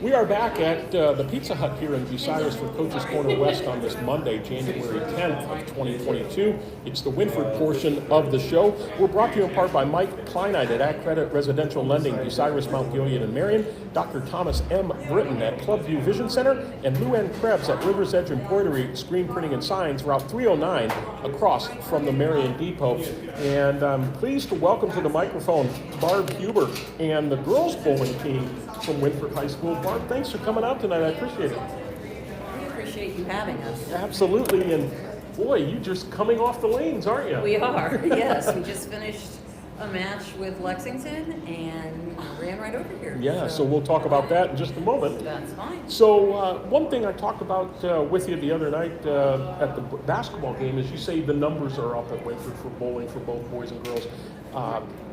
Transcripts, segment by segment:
We are back at the Pizza Hut here in Bucyrus for Coach's Corner West on this Monday, January 10th of 2022. It's the Wynford portion of the show. We're brought to you in part by Mike Kleinite at Accredit Residential Lending, Bucyrus, Mount Gilead, and Marion, Dr. Thomas M. Britton at Clubview Vision Center, and Lou Ann Krebs at River's Edge Embroidery, Screen Printing and Signs, Route 309, across from the Marion Depot. And I'm pleased to welcome to the microphone Barb Huber and the girls bowling team from Wynford High School. Barb, thanks for coming out tonight. I appreciate it. We appreciate you having us. Absolutely. And boy, you just coming off the lanes, aren't you? We are, yes. We just finished a match with Lexington and ran right over here. Yeah, so we'll talk about that in just a moment. That's fine. So one thing I talked about with you the other night at the basketball game is you say the numbers are up at Wynford for bowling for both boys and girls.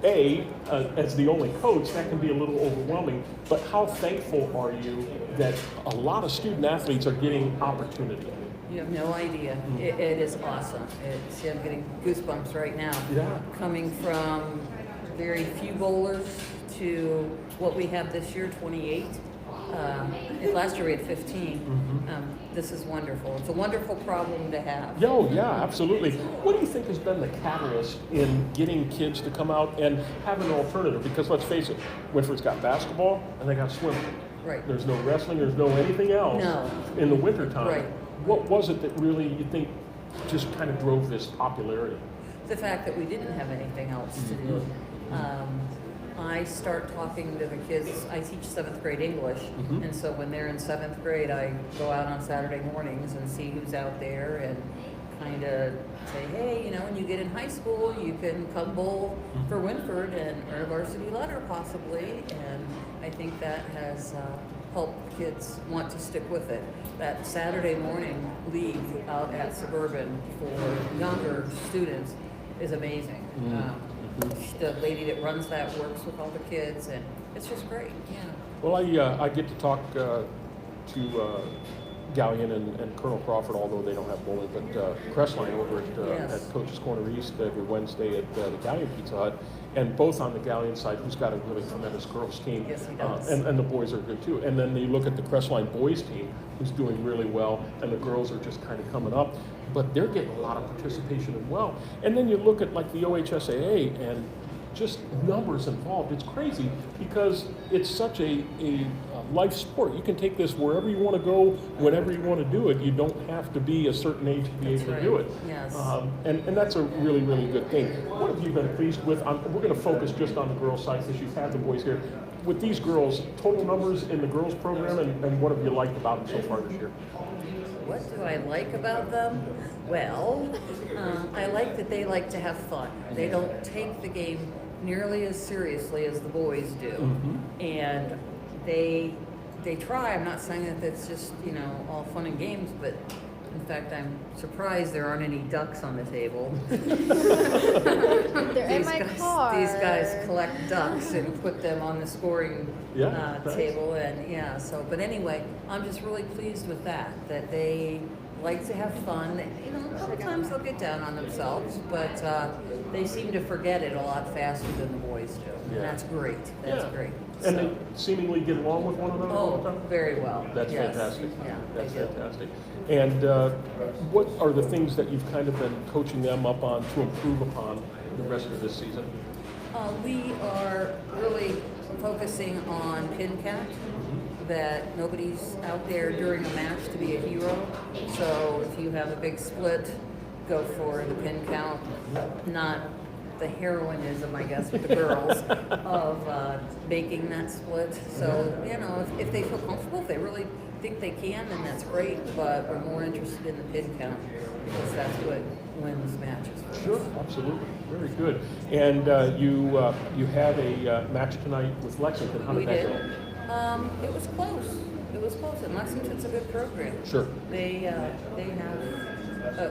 As the only coach, that can be a little overwhelming, but how thankful are you that a lot of student athletes are getting opportunity? You have no idea. It is awesome. I'm getting goosebumps right now. Yeah. Coming from very few bowlers to what we have this year, 28. Last year we had 15. This is wonderful. It's a wonderful problem to have. Oh, yeah, absolutely. What do you think has been the catalyst in getting kids to come out and have an alternative? Because let's face it, Wynford's got basketball and they got swimming. Right. There's no wrestling, there's no anything else in the wintertime. Right. What was it that really you think just kind of drove this popularity? The fact that we didn't have anything else to do. I start talking to the kids. I teach 7th grade English, and so when they're in 7th grade, I go out on Saturday mornings and see who's out there and kind of say, hey, when you get in high school, you can come bowl for Winford and earn a varsity letter possibly, and I think that has helped kids want to stick with it. That Saturday morning league out at Suburban for younger students is amazing. The lady that runs that works with all the kids, and it's just great. Yeah. Well, I get to talk to Galleon and Colonel Crawford, although they don't have bowling, but Crestline over at Coach's Corner East every Wednesday at the Galleon Pizza Hut, and both on the Galleon side, who's got a really tremendous girls team. Yes, he does. And the boys are good too. And then you look at the Crestline boys team, who's doing really well, and the girls are just kind of coming up, but they're getting a lot of participation as well. And then you look at like the OHSAA and just numbers involved. It's crazy because it's such a life sport. You can take this wherever you want to go, whenever you want to do it. You don't have to be a certain age to be able to do it. Yes. And that's a really, really good thing. What have you been pleased with? We're going to focus just on the girls' side because you've had the boys here. With these girls, total numbers in the girls' program, and what have you liked about them so far this year? What do I like about them? Well, I like that they like to have fun. They don't take the game nearly as seriously as the boys do, and they try. I'm not saying that it's just all fun and games, but in fact, I'm surprised there aren't any ducks on the table. They're in my car. These guys collect ducks and put them on the scoring table, and but anyway, I'm just really pleased with that they like to have fun. A couple times they'll get down on themselves, but they seem to forget it a lot faster than the boys do. And that's great. That's great. And they seemingly get along with one another all the time? Very well. That's fantastic. Yeah, that's fantastic. And what are the things that you've kind of been coaching them up on to improve upon the rest of this season? We are really focusing on pin count, that nobody's out there during a match to be a hero. So if you have a big split, go for the pin count, not the heroinism, I guess, with the girls of making that split. So, if they feel comfortable, if they really think they can, then that's great, but we're more interested in the pin count because that's what wins matches. Sure, absolutely. Very good. And you had a match tonight with Lexington. How did that go? It was close. It was close, and Lexington's a good program. Sure. They have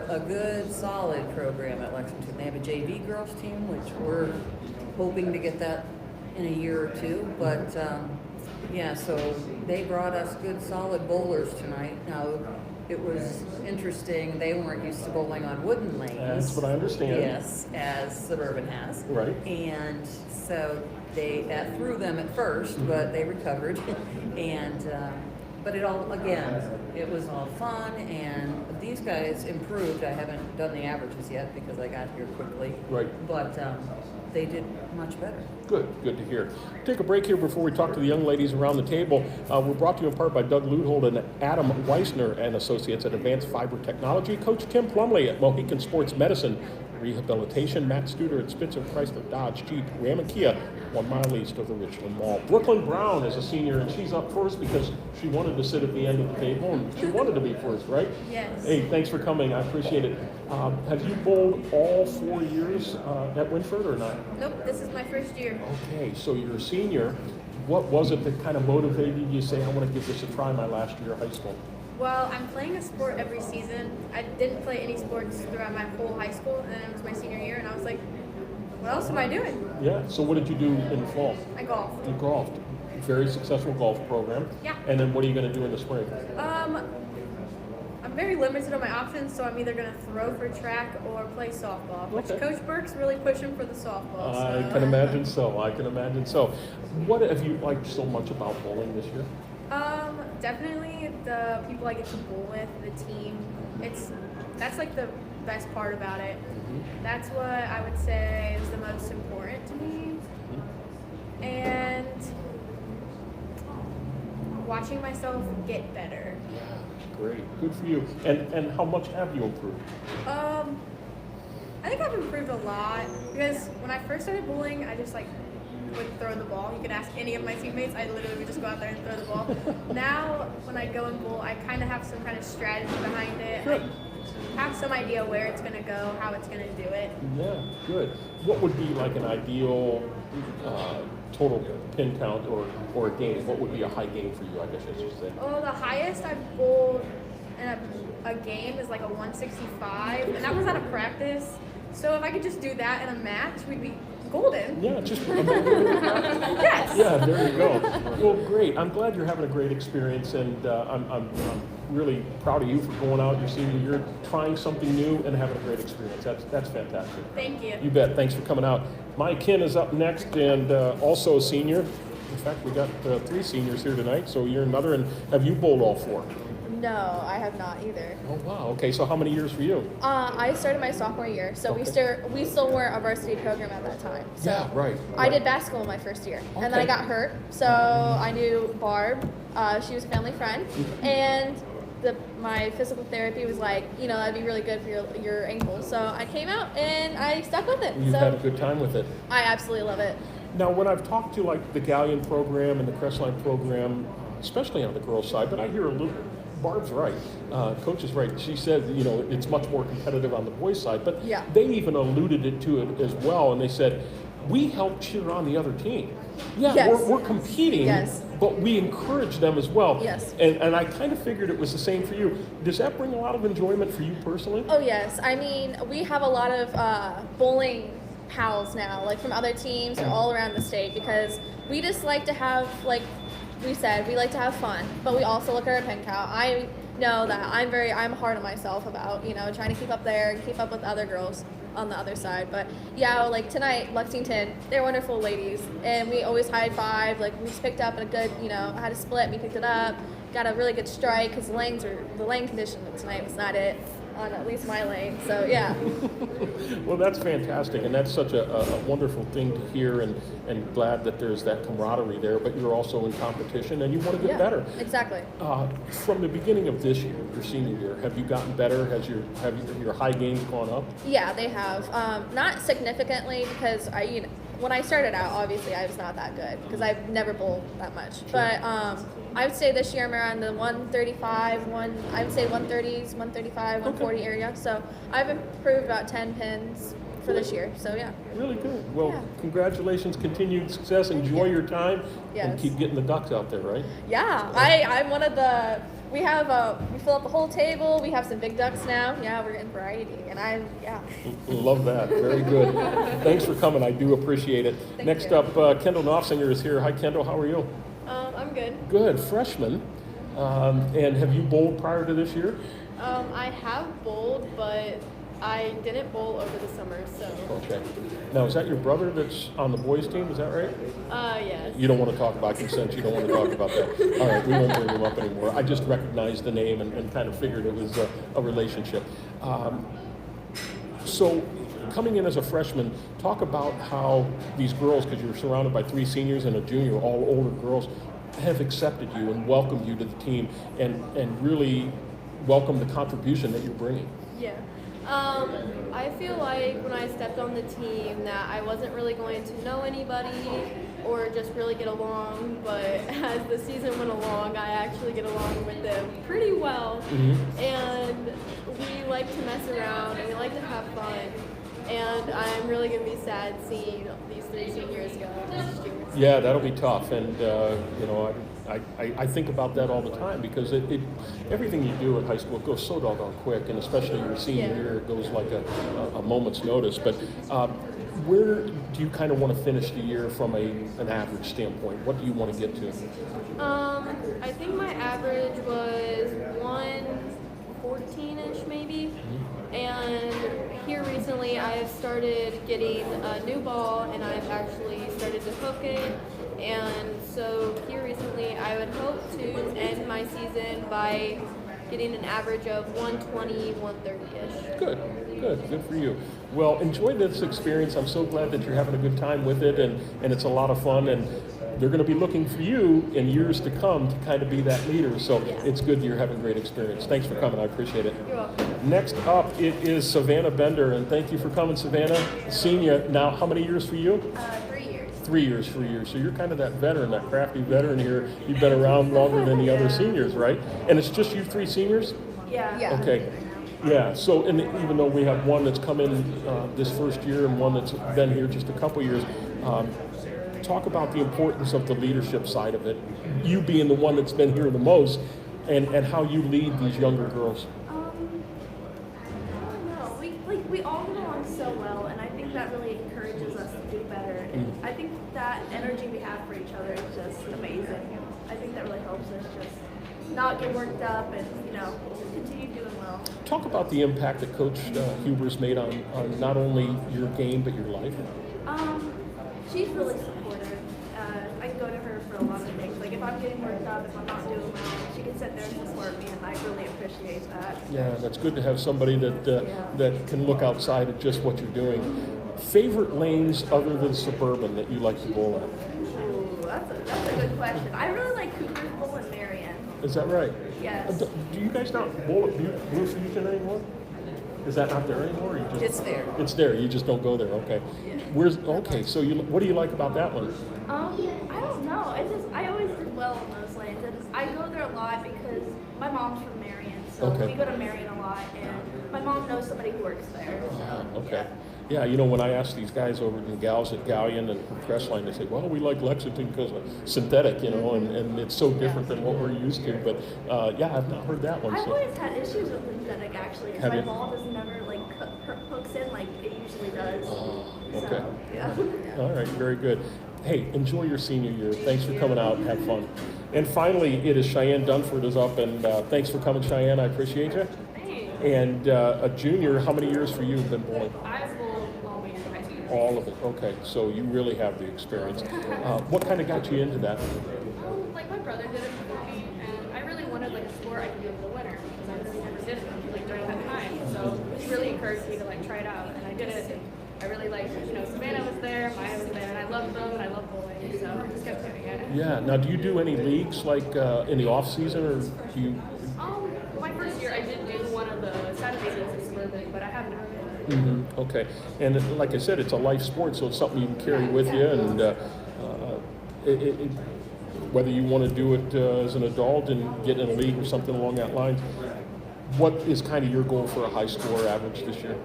a good, solid program at Lexington. They have a JV girls team, which we're hoping to get that in a year or two. But so they brought us good, solid bowlers tonight. Now, it was interesting. They weren't used to bowling on wooden lanes. That's what I understand. Yes, as Suburban has. Right. And so that threw them at first, but they recovered. And but it all, again, it was all fun, and these guys improved. I haven't done the averages yet because I got here quickly. Right. But they did much better. Good to hear. Take a break here before we talk to the young ladies around the table. We're brought to you in part by Doug Luthold and Adam Weissner and Associates at Advanced Fiber Technology, Coach Tim Plumley at Mohican Sports Medicine, Rehabilitation, Matt Studer at Spitzer Chrysler Dodge Jeep, Ram and Kia, 1 mile east of the Richland Mall. Brooklyn Brown is a senior, and she's up first because she wanted to sit at the end of the table, and she wanted to be first, right? Yes. Hey, thanks for coming. I appreciate it. Have you bowled all 4 years at Winford or not? Nope, this is my first year. Okay, so you're a senior. What was it that kind of motivated you to say, I want to give this a try my last year of high school? Well, I'm playing a sport every season. I didn't play any sports throughout my whole high school, and then it was my senior year, and I was like, what else am I doing? Yeah, so what did you do in the fall? I golfed. You golfed. Very successful golf program. Yeah. And then what are you going to do in the spring? I'm very limited on my options, so I'm either going to throw for track or play softball, which Okay. Coach Burke's really pushing for the softball. I can imagine so. What have you liked so much about bowling this year? Definitely the people I get to bowl with, the team. That's like the best part about it. That's what I would say is the most important to me. And watching myself get better. Great, good for you. And how much have you improved? I think I've improved a lot because when I first started bowling, I just would throw the ball. You could ask any of my teammates. I literally would just go out there and throw the ball. Now, when I go and bowl, I kind of have some kind of strategy behind it. Good. I have some idea where it's going to go, how it's going to do it. Yeah, good. What would be like an ideal total pin count or a game? What would be a high game for you, I guess I should say? Oh, the highest I've bowled in a game is like a 165, and that was out of practice. So if I could just do that in a match, we'd be golden. Yeah, just Yes. yeah, there you go. Well, great. I'm glad you're having a great experience, and I'm really proud of you for going out your senior year, trying something new, and having a great experience. That's fantastic. Thank you. You bet. Thanks for coming out. Miya Kinn is up next, and also a senior. In fact, we got 3 seniors here tonight, so you're another. And have you bowled all 4? No, I have not either. Oh wow. Okay, so how many years for you? I started my sophomore year, so Okay. we still weren't a varsity program at that time. So Yeah, right. I did basketball my first year, and then Okay. I got hurt. So I knew Barb. She was a family friend, and my physical therapy was like, that'd be really good for your ankle. So I came out and I stuck with it. You've so had a good time with it. I absolutely love it. Now, when I've talked to like the Galleon program and the Crestline program, especially on the girls' side, but I hear a little. Barb's right. Coach is right. She said, it's much more competitive on the boys' side, but Yeah. they even alluded to it as well, and they said, we help cheer on the other team. Yeah, Yes. we're competing, Yes. but we encourage them as well. Yes. And I kind of figured it was the same for you. Does that bring a lot of enjoyment for you personally? Oh yes, I mean we have a lot of bowling pals now, like from other teams or all around the state, because we just like to have, like we said, we like to have fun, but we also look at our pin count. I know that I'm hard on myself about trying to keep up there and keep up with other girls on the other side. But yeah, like tonight, Lexington, they're wonderful ladies, and we always high five. Like we just picked up a good, had a split, we picked it up, got a really good strike because the lane condition tonight was not it on at least my lane. So yeah. Well, that's fantastic, and that's such a wonderful thing to hear, and glad that there's that camaraderie there, but you're also in competition, and you want to get better. Exactly. From the beginning of this year, your senior year, have you gotten better? Have your high games gone up? Yeah, they have. Not significantly, because when I started out, obviously I was not that good because I've never bowled that much. Sure. But I would say this year I'm around the 135, I would say 130s, 135, 140 area. So I've improved about 10 pins for this year. So yeah. Really good. Well, Yeah. Congratulations, continued success. Enjoy your time, and Yes. keep getting the ducks out there, right? Yeah, I'm one of the. We fill up the whole table. We have some big ducks now. Yeah, we're getting variety, and Love that. Very good. Thanks for coming. I do appreciate it. Thank Next you. up, Kendall Nofsinger is here. Hi, Kendall. How are you? I'm good. Good. Freshman. And have you bowled prior to this year? I have bowled, but I didn't bowl over the summer, so. Okay. Now, is that your brother that's on the boys' team? Is that right? Yes. You don't want to talk about consent. You don't want to talk about that. All right, we won't bring him up anymore. I just recognized the name and kind of figured it was a relationship. So, coming in as a freshman, talk about how these girls, because you're surrounded by 3 seniors and a junior, all older girls, have accepted you and welcomed you to the team and really welcome the contribution that you're bringing. Yeah. I feel like when I stepped on the team that I wasn't really going to know anybody or just really get along, but as the season went along, I actually get along with them pretty well. Mm-hmm. And we like to mess around and we like to have fun. And I'm really going to be sad seeing these 3 seniors go next year. Yeah, that'll be tough, and you know, I think about that all the time because everything you do at high school goes so doggone quick, and especially your senior year, it goes like a moment's notice. But where do you kind of want to finish the year from an average standpoint? What do you want to get to? I think my average was 114-ish maybe. And here recently I have started getting a new ball and I've actually started to hook it. And so here recently I would hope to end my season by getting an average of 120, 130-ish. Good for you. Well, enjoy this experience. I'm so glad that you're having a good time with it, and it's a lot of fun, and they're going to be looking for you in years to come to kind of be that leader, so it's good that you're having a great experience. Thanks for coming. I appreciate it. You're welcome. Next up, it is Savannah Bender, and thank you for coming, Savannah. Senior. Now, how many years for you? 3 years. 3 years for you. So you're kind of that veteran, that crafty veteran here. You've been around longer than the other seniors, right? And it's just you 3 seniors? Yeah. Okay. Yeah, so and even though we have one that's come in this first year and one that's been here just a couple years, talk about the importance of the leadership side of it, you being the one that's been here the most, and how you lead these younger girls. I don't know. We all get along so well, and I think that really encourages us to do better. And I think that energy we have for each other is just amazing. I think that really helps us just not get worked up and, continue doing well. Talk about the impact that Coach Huber's made on not only your game but your life. She's really supportive. I can go to her for a lot of things. Like if I'm getting worked up, if I'm not doing well, she can sit there and support me, and I really appreciate that. Yeah, that's good to have somebody that can look outside of just what you're doing. Favorite lanes other than Suburban that you like to bowl at? Ooh, that's a good question. I really like Cooper's Bowl and Marion. Is that right? Yes. Do you guys not bowl at Blue Fusion anymore? Is that not there anymore? Or you just, It's there. It's there. You just don't go there. Okay. Okay? So what do you like about that one? I don't know. I always did well in those lanes, and I go there a lot because my mom's from Marion, so we go to Marion a lot, and my mom knows somebody who works there. So, Okay. Yeah, when I ask these guys over the gals at Galleon and Crestline, they say, well, we like Lexington because of synthetic, and it's so different than what we're used to. But I've not heard that one. I've always had issues with synthetic actually, because my ball just never hooks in like it usually does. Okay. So, yeah. All right, very good. Hey, enjoy your senior year. Thanks for coming out and have fun. And finally, it is Cheyenne Dunford is up, and thanks for coming, Cheyenne. I appreciate you. Thanks. And a junior, how many years for you have been bowling? I've bowled all the way through high school. All of it. Okay, so you really have the experience. What kind of got you into that? Like my brother did it before me, and I really wanted like a sport I could be able to winner because I really never did it like during that time. So he really encouraged me to like try it out, and I did it. And I really liked, Savannah was there, Miya was there, and I loved them, and I loved bowling, so I just kept doing it. Yeah. Now, do you do any leagues like in the off season, or do you? My first year I did do one of the Saturday games at Suburban, but I haven't done it. Mm-hmm. Okay. And like I said, it's a life sport, so it's something you can carry with you, and whether you want to do it as an adult and get in a league or something along that line. What is kind of your goal for a high score average this year?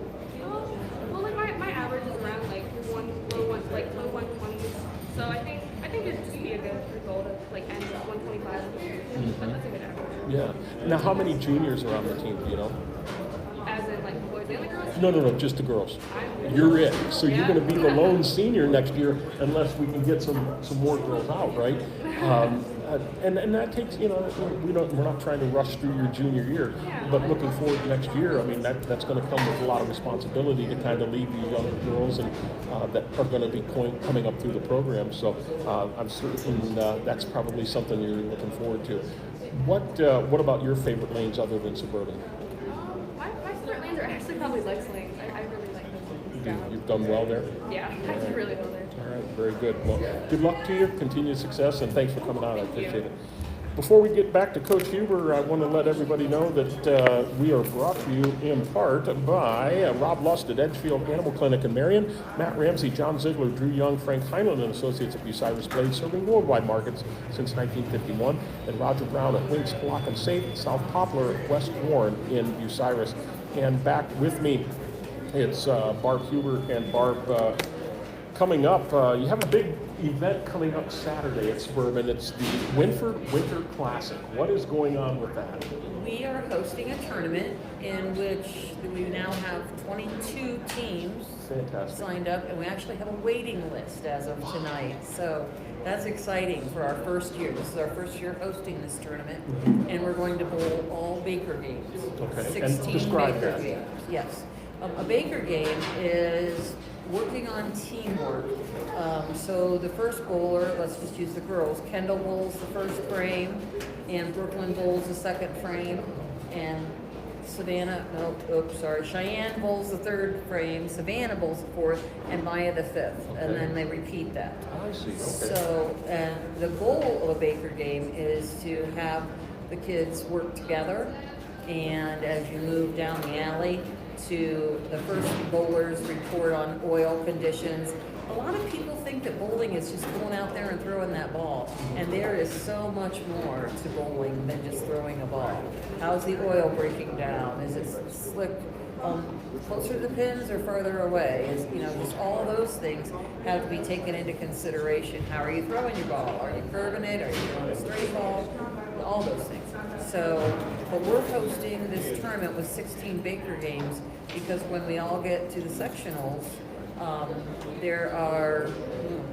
Well, like my average is around like low 120s. So I think it'd just be a good goal to like end at 125. But that's a good average. Yeah. Now, how many juniors are on the team? Do you know? As in like the boys and the girls? No, just the girls. You're it. So you're going to be the lone senior next year, unless we can get some more girls out, right? And that takes, we're not trying to rush through your junior year, but looking forward to next year, I mean, that's going to come with a lot of responsibility to kind of lead the younger girls and that are going to be coming up through the program. So I'm certain that's probably something you're looking forward to. What about your favorite lanes other than Suburban? My favorite lanes are actually probably Lex lanes. I really like those. You've done well there? Yeah, I do really well there. All right, very good. Well, good luck to you, continued success, and thanks for coming out. I appreciate it. Before we get back to Coach Huber, I want to let everybody know that we are brought to you in part by Rob Lust at Edgefield Animal Clinic in Marion, Matt Ramsey, John Ziegler, Drew Young, Frank Heinlein and Associates at Bucyrus Blade, serving worldwide markets since 1951, and Roger Brown at Winks Block and Safe, South Poplar, West Warren in Bucyrus. And back with me, it's Barb Huber and Barb. Coming up, you have a big event coming up Saturday at Suburban. It's the Winford Winter Classic. What is going on with that? We are hosting a tournament in which we now have 22 teams Fantastic. signed up, and we actually have a waiting list as of tonight. So that's exciting for our first year. This is our first year hosting this tournament, and we're going to bowl all Baker games. Okay, 16 and describe Baker that. games. Yes. A Baker game is working on teamwork. So the first bowler, let's just use the girls, Kendall bowls the first frame, and Brooklyn bowls the second frame, and Cheyenne bowls the third frame, Savannah bowls the fourth, and Miya the fifth, and then they repeat that. I see, okay. So, and the goal of a Baker game is to have the kids work together, and as you move down the alley to the first bowlers report on oil conditions. A lot of people think that bowling is just going out there and throwing that ball, and there is so much more to bowling than just throwing a ball. How's the oil breaking down? Is it slick closer to the pins or further away? Just all those things have to be taken into consideration. How are you throwing your ball? Are you curving it? Are you throwing a straight ball? All those things. So, but we're hosting this tournament with 16 Baker games because when we all get to the sectionals, there are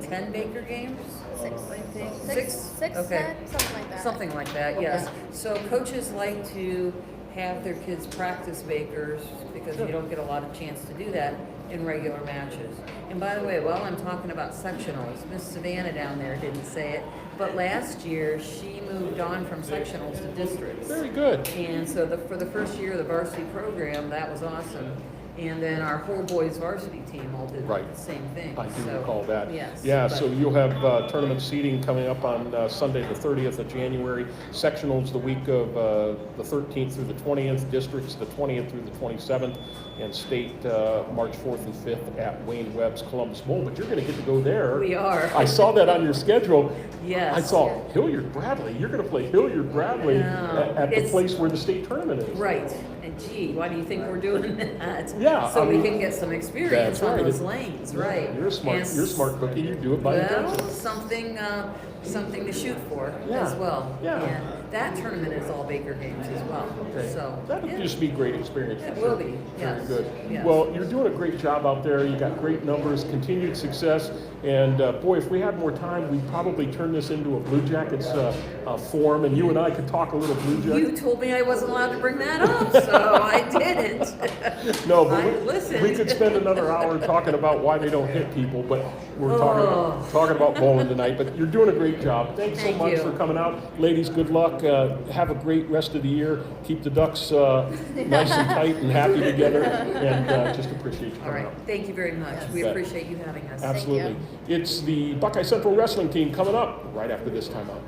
10 Baker games? Six. I think. Six, Okay. something like that. Something like that, yes. So coaches like to have their kids practice Bakers because you don't get a lot of chance to do that in regular matches. And by the way, while I'm talking about sectionals, Miss Savannah down there didn't say it, but last year she moved on from sectionals to districts. Very good. And so for the first year of the varsity program, that was awesome. And then our whole boys varsity team all did Right. the same thing. I do recall that. Yes. Yeah, but- so you'll have tournament seating coming up on Sunday the 30th of January. Sectionals the week of the 13th through the 20th. Districts the 20th through the 27th. And state March 4th and 5th at Wayne Webb's Columbus Bowl. But you're going to get to go there. We are. I saw that on your schedule. Yes. I saw Hilliard Bradley. You're going to play Hilliard Bradley at the It's- place where the state tournament is. Right. And gee, why do you think we're doing that? Yeah, So I we mean, can get some experience that's on right. those lanes, right? You're a smart. And You're a smart cookie. You do it by well, intention. something to shoot for Yeah, as well. yeah. And that tournament is all Baker games as well. Okay. So That'll yeah. just be a great experience. It for will sure. be, Very yes, good. yes. Well, you're doing a great job out there. You got great numbers, continued success, and boy, if we had more time, we'd probably turn this into a Blue Jackets forum, and you and I could talk a little Blue Jackets. You told me I wasn't allowed to bring that up, so I didn't. No, but I we listened. could spend another hour talking about why they don't hit people, but we're Oh. talking about bowling tonight. But you're doing a great job. Thanks so Thank much you. for coming out. Ladies, good luck. Have a great rest of the year. Keep the Ducks nice and tight and happy together, and just appreciate you All coming right. out. Thank you very much. We Bet. appreciate you having us. Absolutely. It's the Buckeye Central Wrestling team coming up right after this timeout.